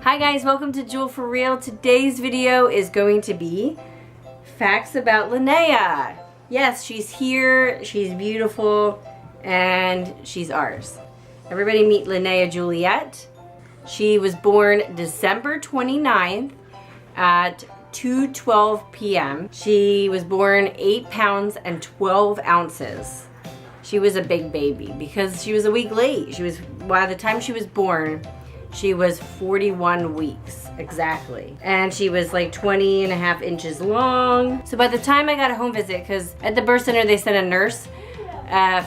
Hi guys, welcome to Jewel for Real. Today's video is going to be facts about Linnea. Yes, she's here, she's beautiful, and she's ours. Everybody meet Linnea Juliet. She was born December 29th at 2:12 p.m. She was born 8 pounds and 12 ounces. She was a big baby because she was a week late. By the time she was born, she was 41 weeks exactly. And she was like 20.5 inches long. So by the time I got a home visit, because at the birth center they sent a nurse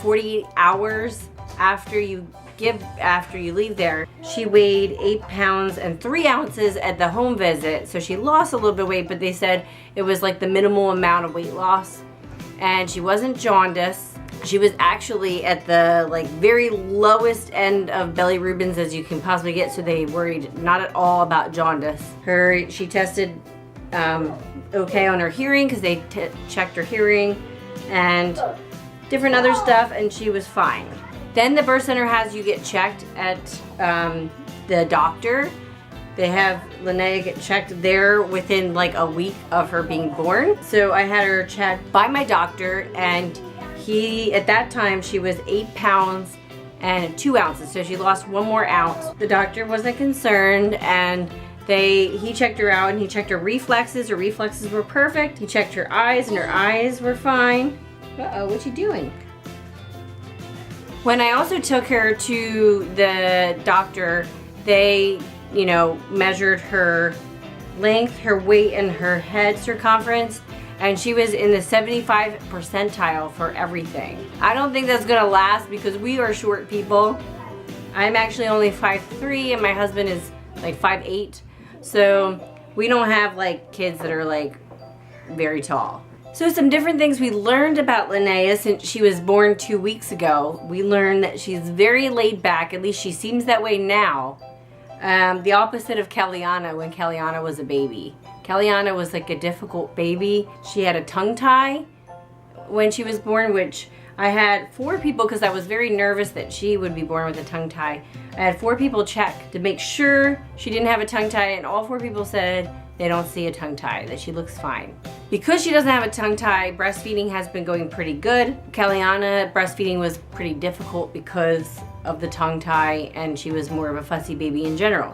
48 hours after you leave there. She weighed 8 pounds and 3 ounces at the home visit. So she lost a little bit of weight, but they said it was like the minimal amount of weight loss. And she wasn't jaundiced. She was actually at the very lowest end of Belly Rubens as you can possibly get, so they worried not at all about jaundice. She tested okay on her hearing because they checked her hearing and different other stuff, and she was fine. Then the birth center has you get checked at the doctor. They have Linnea get checked there within like a week of her being born. So I had her checked by my doctor, and at that time, she was 8 pounds and 2 ounces, so she lost 1 more ounce. The doctor wasn't concerned, and he checked her out, and he checked her reflexes. Her reflexes were perfect. He checked her eyes, and her eyes were fine. Uh-oh, what you doing? When I also took her to the doctor, they, measured her length, her weight, and her head circumference. And she was in the 75 percentile for everything. I don't think that's gonna last because we are short people. I'm actually only 5'3" and my husband is like 5'8". So we don't have kids that are very tall. So some different things we learned about Linnea since she was born 2 weeks ago. We learned that she's very laid back, at least she seems that way now. The opposite of Kellyanna when Kellyanna was a baby. Kellyanna was a difficult baby. She had a tongue tie when she was born, which I had 4 people, because I was very nervous that she would be born with a tongue tie. I had 4 people check to make sure she didn't have a tongue tie, and all 4 people said they don't see a tongue tie, that she looks fine. Because she doesn't have a tongue tie, breastfeeding has been going pretty good. Kellyanna, breastfeeding was pretty difficult because of the tongue tie, and she was more of a fussy baby in general.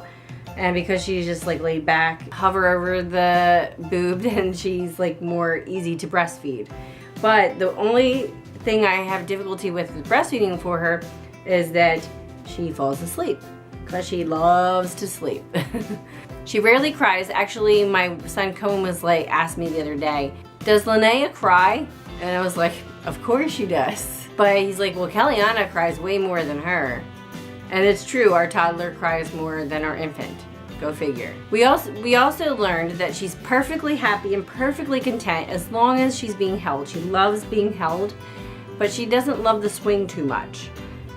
And because she's just laid back, hover over the boob, then she's more easy to breastfeed. But the only thing I have difficulty with breastfeeding for her is that she falls asleep, because she loves to sleep. She rarely cries. Actually, my son Cohen was asked me the other day, does Linnea cry? And I was like, of course she does. But he's like, well, Kellyanna cries way more than her. And it's true, our toddler cries more than our infant. Go figure. We also learned that she's perfectly happy and perfectly content as long as she's being held. She loves being held, but she doesn't love the swing too much.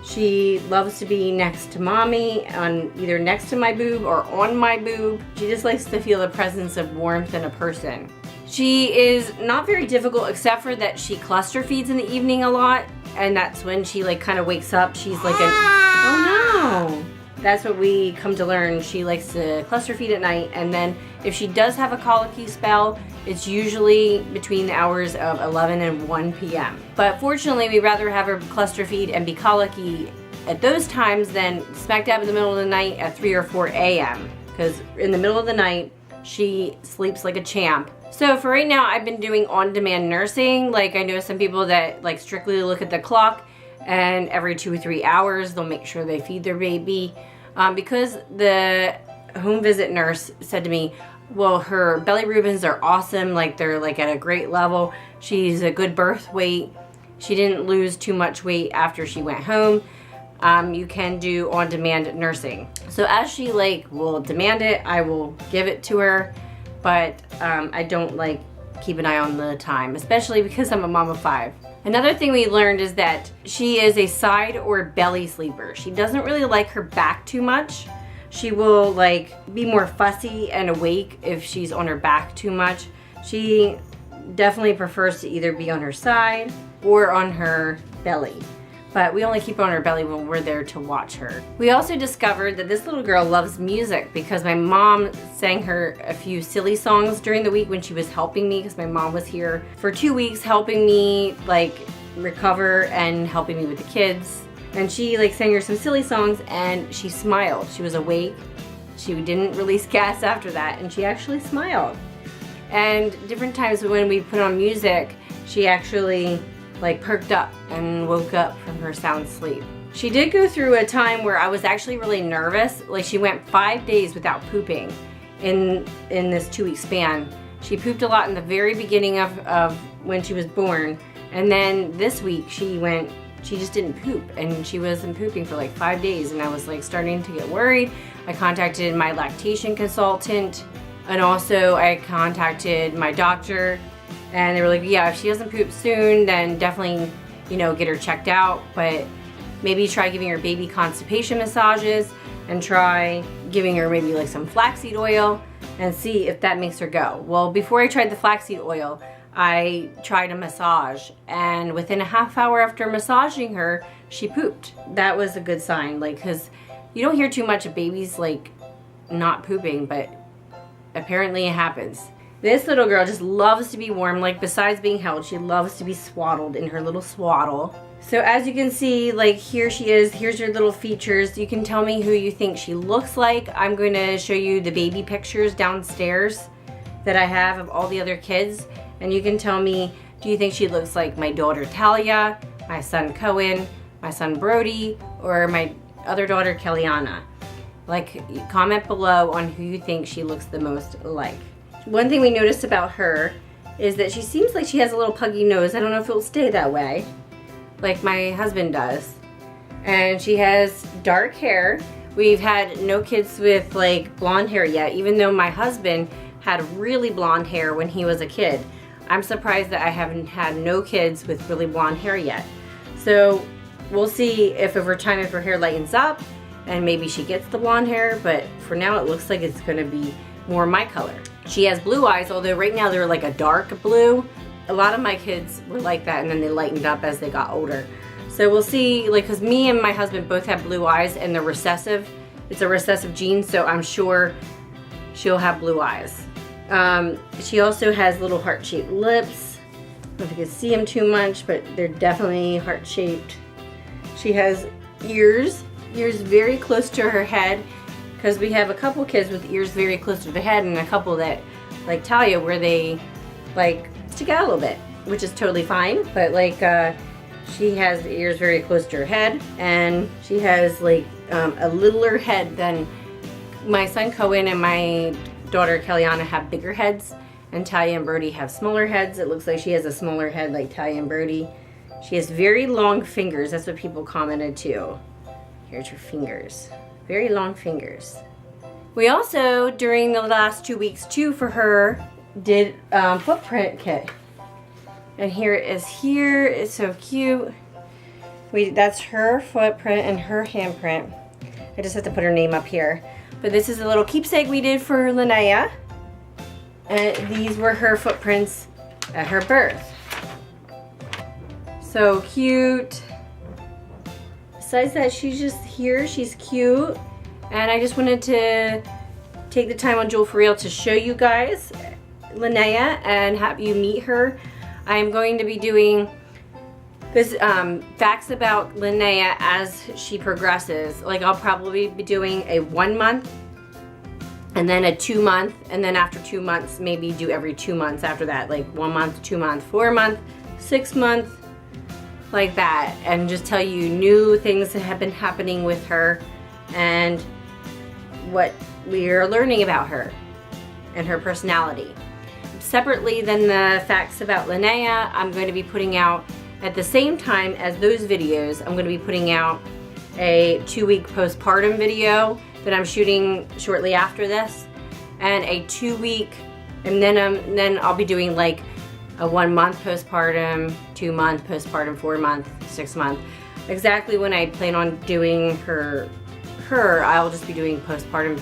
She loves to be next to mommy, either next to my boob or on my boob. She just likes to feel the presence of warmth in a person. She is not very difficult, except for that she cluster feeds in the evening a lot, and that's when she kind of wakes up. She's oh no! That's what we come to learn. She likes to cluster feed at night, and then if she does have a colicky spell, it's usually between the hours of 11 and 1 p.m. But fortunately, we'd rather have her cluster feed and be colicky at those times than smack dab in the middle of the night at 3 or 4 a.m. because in the middle of the night, she sleeps like a champ. So for right now, I've been doing on-demand nursing. I know some people that strictly look at the clock, and every 2 or 3 hours they'll make sure they feed their baby. Because the home visit nurse said to me, well, her belly Rubens are awesome, they're at a great level. She's a good birth weight. She didn't lose too much weight after she went home. You can do on-demand nursing. So as she will demand it, I will give it to her, but I don't keep an eye on the time, especially because I'm a mom of 5. Another thing we learned is that she is a side or belly sleeper. She doesn't really like her back too much. She will be more fussy and awake if she's on her back too much. She definitely prefers to either be on her side or on her belly. but we only keep her on her belly when we're there to watch her. We also discovered that this little girl loves music because my mom sang her a few silly songs during the week when she was helping me, because my mom was here for 2 weeks helping me like recover and helping me with the kids. And she like sang her some silly songs and she smiled. She was awake. She didn't release gas after that, and she actually smiled. And different times when we put on music, she actually like perked up and woke up from her sound sleep. She did go through a time where I was actually really nervous. Like she went 5 days without pooping in this 2-week span. She pooped a lot in the very beginning of when she was born. And then this week she just didn't poop, and she wasn't pooping for like 5 days, and I was like starting to get worried. I contacted my lactation consultant, and also I contacted my doctor, and they were like, yeah, if she doesn't poop soon, then definitely, you know, get her checked out, but maybe try giving her baby constipation massages and try giving her maybe like some flaxseed oil and see if that makes her go. Well, before I tried the flaxseed oil, I tried a massage, and within a half hour after massaging her, she pooped. That was a good sign, like, because you don't hear too much of babies like not pooping, but apparently it happens. This little girl just loves to be warm. Like, besides being held, she loves to be swaddled in her little swaddle. So as you can see, like, here she is. Here's her little features. You can tell me who you think she looks like. I'm going to show you the baby pictures downstairs that I have of all the other kids. And you can tell me, do you think she looks like my daughter Talia, my son Cohen, my son Brody, or my other daughter Kellyanna? Like, comment below on who you think she looks the most like. One thing we noticed about her is that she seems like she has a little puggy nose. I don't know if it will stay that way, like my husband does. And she has dark hair. We've had no kids with like blonde hair yet, even though my husband had really blonde hair when he was a kid. I'm surprised that I haven't had no kids with really blonde hair yet. So we'll see if over time, if her hair lightens up and maybe she gets the blonde hair, but for now it looks like it's gonna be more my color. She has blue eyes, although right now they're like a dark blue. A lot of my kids were like that, and then they lightened up as they got older. So we'll see, like, cause me and my husband both have blue eyes, and they're recessive. It's a recessive gene, so I'm sure she'll have blue eyes. She also has little heart-shaped lips. I don't know if you can see them too much, but they're definitely heart-shaped. She has ears very close to her head, because we have a couple kids with ears very close to the head, and a couple that, like Talia, where they like stick out a little bit, which is totally fine. But like she has the ears very close to her head, and she has like a littler head than my son Cohen and my daughter Kellyanna have bigger heads, and Talia and Brody have smaller heads. It looks like she has a smaller head like Talia and Brody. She has very long fingers. That's what people commented too. Here's her fingers. Very long fingers. We also, during the last 2 weeks too, for her, did footprint kit. And here it is here. It's so cute. That's her footprint and her handprint. I just have to put her name up here. But this is a little keepsake we did for Linnea. And these were her footprints at her birth. So cute. Besides that, she's just here. She's cute. And I just wanted to take the time on Jewel for Real to show you guys Linnea and have you meet her. I'm going to be doing this facts about Linnea as she progresses. Like, I'll probably be doing a 1 month and then a 2 month, and then after 2 months maybe do every 2 months after that, like 1 month, 2 month, 4 month, 6 month, like that, and just tell you new things that have been happening with her and what we are learning about her and her personality. Separately than the facts about Linnea, I'm going to be putting out at the same time as those videos, I'm going to be putting out a 2-week postpartum video that I'm shooting shortly after this, and a 2-week, and then I'll be doing like a 1 month postpartum, 2 month postpartum, 4 month, 6 month. Exactly when I plan on doing her, I'll just be doing postpartum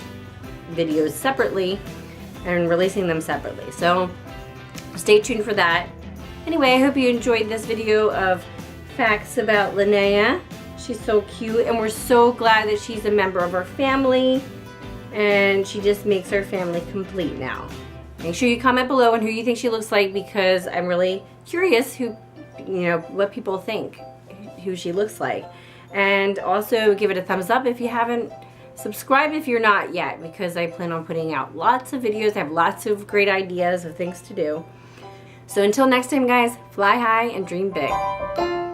videos separately and releasing them separately. So stay tuned for that. Anyway, I hope you enjoyed this video of facts about Linnea. She's so cute, and we're so glad that she's a member of our family, and she just makes our family complete now. Make sure you comment below on who you think she looks like, because I'm really curious who, what people think who she looks like. And also give it a thumbs up if you haven't. Subscribe if you're not yet, because I plan on putting out lots of videos. I have lots of great ideas of things to do. So until next time, guys, fly high and dream big.